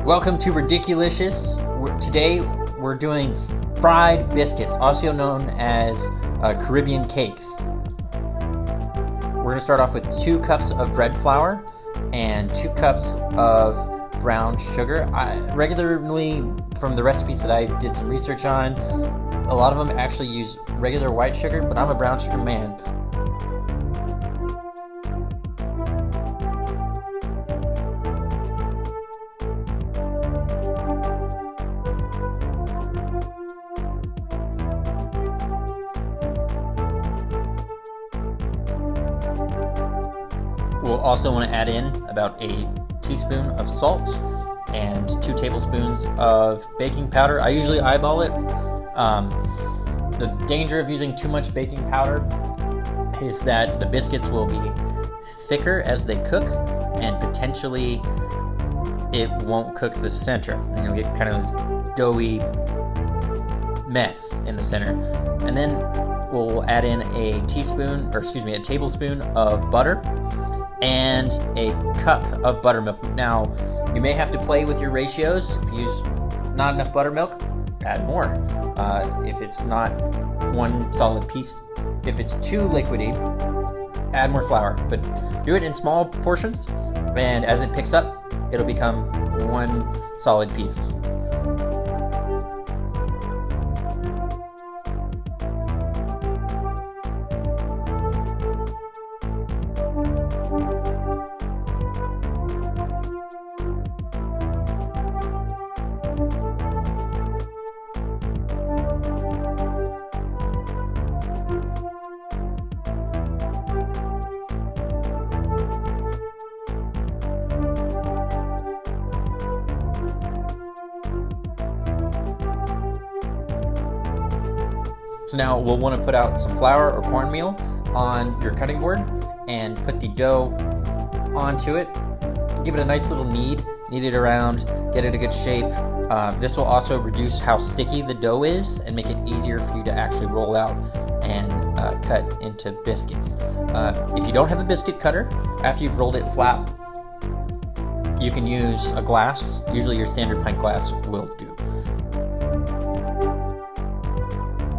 Welcome to Rediculious. Today we're doing fried biscuits, also known as Caribbean cakes. We're going to start off with 2 cups of bread flour and 2 cups of brown sugar. Regularly, from the recipes that I did some research on, a lot of them actually use regular white sugar, but I'm a brown sugar man. We'll also want to add in about a teaspoon of salt and 2 tablespoons of baking powder. I usually eyeball it. The danger of using too much baking powder is that the biscuits will be thicker as they cook, and potentially it won't cook the center, and you'll get kind of this doughy mess in the center. And then we'll add in a tablespoon of butter and a cup of buttermilk. Now, you may have to play with your ratios. If you use not enough buttermilk, add more. If it's not one solid piece, if it's too liquidy, add more flour. But do it in small portions, and as it picks up, it'll become one solid piece. So now we'll want to put out some flour or cornmeal on your cutting board and put the dough onto it. Give it a nice little knead it around, get it a good shape. This will also reduce how sticky the dough is and make it easier for you to actually roll out and cut into biscuits. If you don't have a biscuit cutter, after you've rolled it flat, you can use a glass. Usually your standard pint glass will do.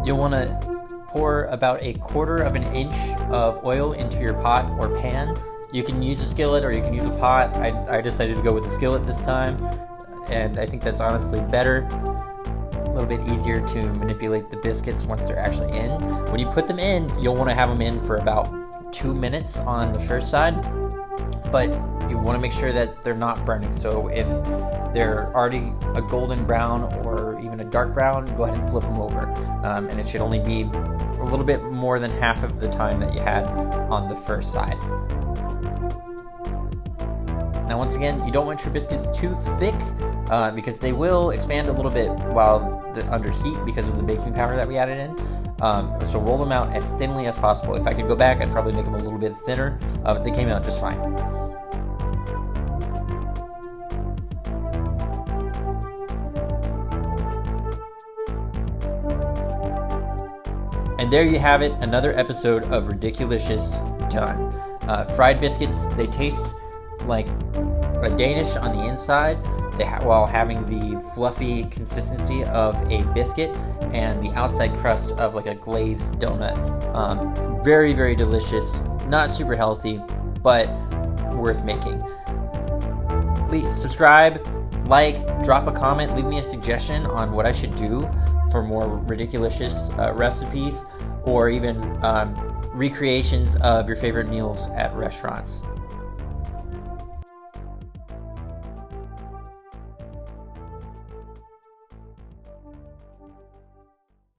You'll want to pour about 1/4 of an inch of oil into your pot or pan. You can use a skillet or you can use a pot. I decided to go with the skillet this time, and I think that's honestly better. A little bit easier to manipulate the biscuits once they're actually in. When you put them in, you'll want to have them in for about 2 minutes on the first side, but you want to make sure that they're not burning. So if they're already a golden brown or even a dark brown, go ahead and flip them over. And it should only be a little bit more than half of the time that you had on the first side. Now, once again, you don't want your biscuits too thick because they will expand a little bit while under heat because of the baking powder that we added in. So roll them out as thinly as possible. If I could go back, I'd probably make them a little bit thinner, but they came out just fine. And there you have it, another episode of Rediculious done. Fried biscuits, they taste like a Danish on the inside, while having the fluffy consistency of a biscuit and the outside crust of like a glazed donut. Very, very delicious, not super healthy, but worth making. Subscribe, like, drop a comment, leave me a suggestion on what I should do for more Rediculious recipes, or even recreations of your favorite meals at restaurants.